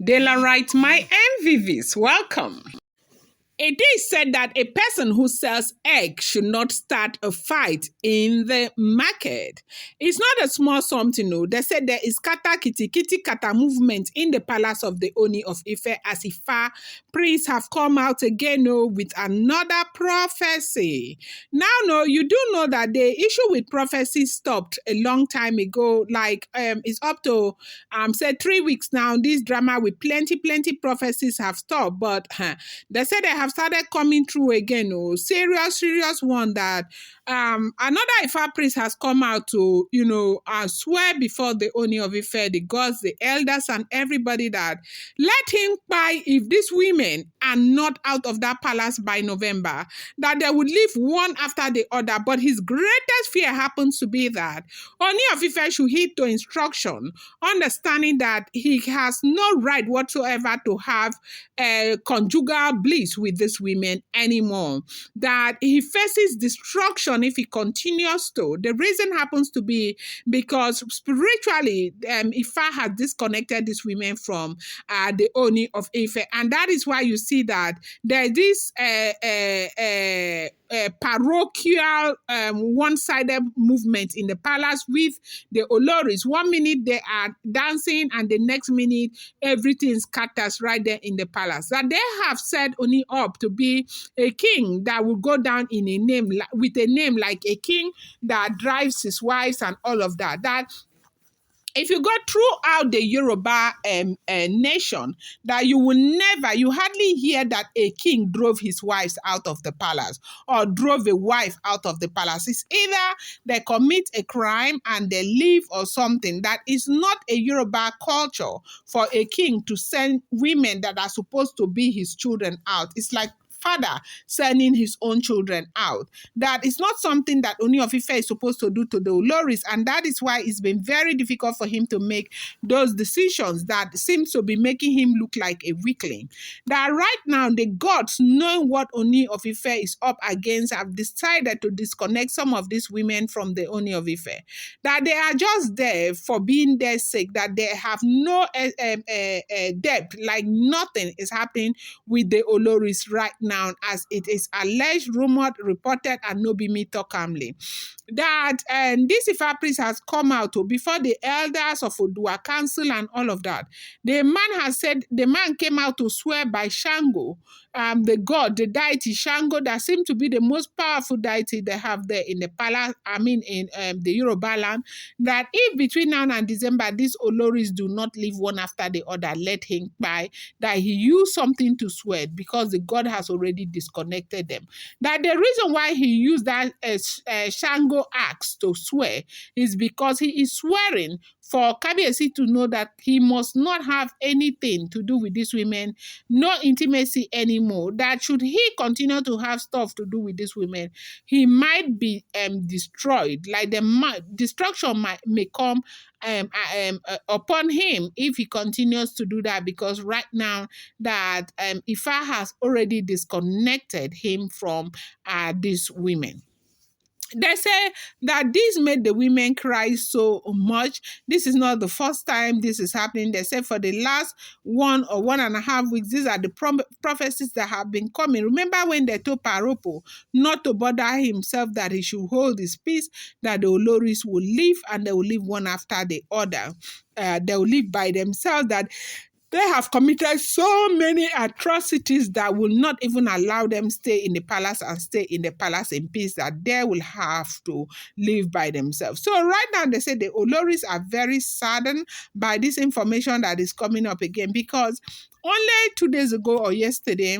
Dïïî3êê, my MVVs, welcome. It is said that a person who sells eggs should not start a fight in the market. It's not a small something, no. They said there is kata kiti kiti kata movement in the palace of the Ooni of Ife as Ifa priests have come out again, no, with another prophecy. Now, no, you do know that the issue with prophecy stopped a long time ago. Like it's up to say 3 weeks now. This drama with plenty prophecies have stopped, but they said they have started coming through again. Oh, serious one that another Ifa priest has come out to, swear before the Ooni of Ife, the gods, the elders, and everybody that let him buy if these women are not out of that palace by November, that they would leave one after the other. But his greatest fear happens to be that Ooni of Ife should heed to instruction, understanding that he has no right whatsoever to have conjugal bliss with these women anymore, that he faces destruction if he continues to. The reason happens to be because spiritually, Ifa has disconnected these women from the Ooni of Ife, and that is why you see that there is this parochial one-sided movement in the palace with the Oloris. 1 minute they are dancing and the next minute everything scatters right there in the palace. That they have set Oni up to be a king that will go down in a name with a name like a king that drives his wives and all of that. That if you go throughout the Yoruba nation, that you hardly hear that a king drove his wives out of the palace or drove a wife out of the palace. It's either they commit a crime and they leave or something. That is not a Yoruba culture for a king to send women that are supposed to be his children out. It's like father sending his own children out. That is not something that Ooni of Ife is supposed to do to the Oloris, and that is why it's been very difficult for him to make those decisions that seems to be making him look like a weakling. That right now, the gods, knowing what Ooni of Ife is up against, have decided to disconnect some of these women from the Ooni of Ife. That they are just there for being their sake, that they have no depth, like nothing is happening with the Oloris right now, as it is alleged, rumored, reported, and no be me talk calmly. That this Ifa priest has come out before the elders of Odua Council and all of that. The man came out to swear by Shango, the god, the deity Shango, that seemed to be the most powerful deity they have there in the palace, in the Yoruba land, that if between now and December, these Oloris do not leave one after the other, let him buy, that he used something to swear because the god has already disconnected them. That the reason why he used that Shango axe to swear is because he is swearing for Kabiyesi to know that he must not have anything to do with these women, no intimacy anymore. That should he continue to have stuff to do with these women, he might be destroyed. Like destruction may come upon him if he continues to do that, because right now that Ifa has already disconnected him from these women. They say that this made the women cry so much. This is not the first time this is happening. They say for the last 1 or 1.5 weeks, these are the prophecies that have been coming. Remember when they told Paropo not to bother himself, that he should hold his peace, that the Oloris will leave and they will leave one after the other. They will live by themselves, that they have committed so many atrocities that will not even allow them stay in the palace and stay in the palace in peace, that they will have to live by themselves. So right now, they say the Oloris are very saddened by this information that is coming up again, because only 2 days ago or yesterday,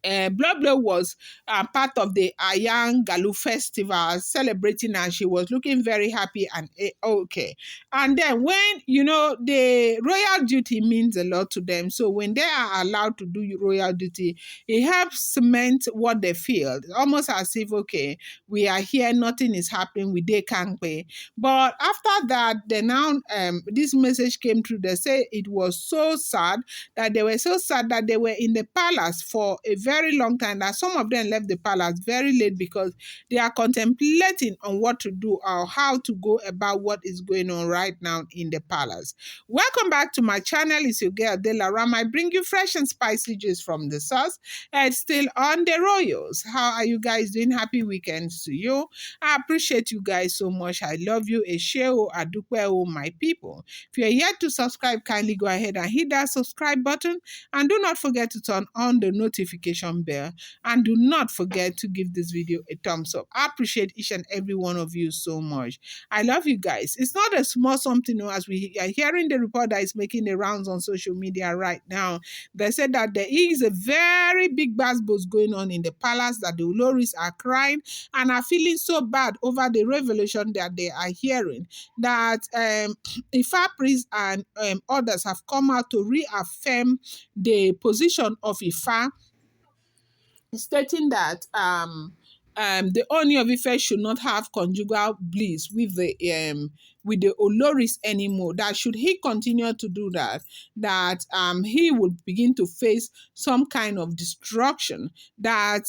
Blah was part of the Ayang Galu festival celebrating, and she was looking very happy and okay. And then when, the royal duty means a lot to them. So when they are allowed to do royal duty, it helps cement what they feel. Almost as if, okay, we are here, nothing is happening, they can't pay. But after that, then now this message came through. They say it was so sad, that they were so sad that they were in the palace for a very very long time that some of them left the palace very late because they are contemplating on what to do or how to go about what is going on right now in the palace. Welcome back to my channel. It's your girl Delaram. I bring you fresh and spicy juice from the source. It's still on the royals. How are you guys doing? Happy weekends to you. I appreciate you guys so much. I love you. Esheo Adukwe, my people. If you're yet to subscribe, kindly go ahead and hit that subscribe button. And do not forget to turn on the notification bell. And do not forget to give this video a thumbs up. I appreciate each and every one of you so much. I love you guys. It's not a small something, as we are hearing the report that is making the rounds on social media right now. They said that there is a very big buzz going on in the palace, that the Oloris are crying and are feeling so bad over the revelation that they are hearing, that Ifa priests and others have come out to reaffirm the position of Ifa, stating that the Ooni of Ife should not have conjugal bliss with the Oloris anymore. That should he continue to do that, he will begin to face some kind of destruction. That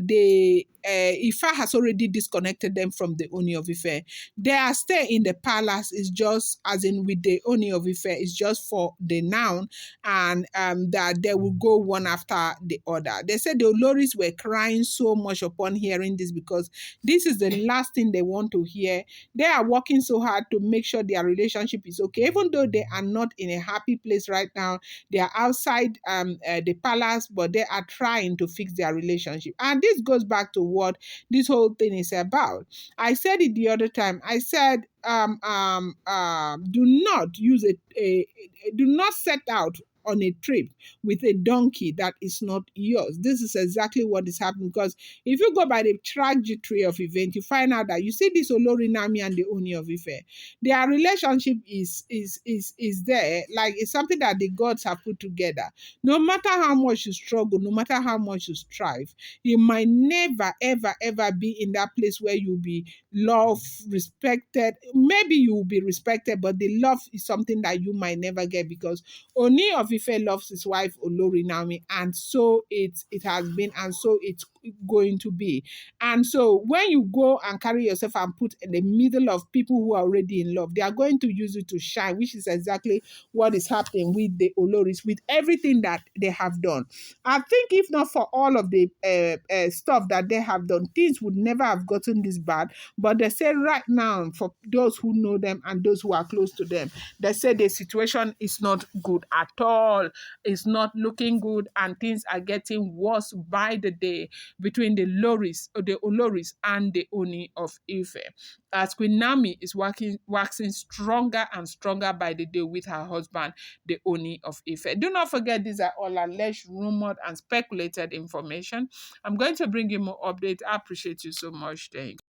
the Ifa has already disconnected them from the Ooni of Ife. Their stay in the palace is just, as in with the Ooni of Ife, is just for the noun, and that they will go one after the other. They said the Oloris were crying so much upon hearing this, because this is the last thing they want to hear. They are working so hard to make sure their relationship is okay, even though they are not in a happy place right now. They are outside the palace, but they are trying to fix their relationship. And this goes back to what this whole thing is about. I said it the other time. I said, do not use do not set out on a trip with a donkey that is not yours. This is exactly what is happening, because if you go by the trajectory of event, you find out that you see this Olori Nami and the Ooni of Ife, their relationship is there, like it's something that the gods have put together. No matter how much you struggle, no matter how much you strive, you might never ever be in that place where you'll be loved, respected. Maybe you will be respected, but the love is something that you might never get, because Ooni of Ife loves his wife Olori Naomi, and so it has been, and so it's going to be. And so when you go and carry yourself and put in the middle of people who are already in love, they are going to use you to shine, which is exactly what is happening with the Oloris, with everything that they have done. I think if not for all of the stuff that they have done, things would never have gotten this bad. But they say right now, for those who know them and those who are close to them, they say the situation is not good at all. It's not looking good, and things are getting worse by the day between the Oloris and the Ooni of Ife. As Queen Naomi is waxing stronger and stronger by the day with her husband, the Ooni of Ife. Do not forget, these are all alleged, rumored, and speculated information. I'm going to bring you more updates. I appreciate you so much. Thank you.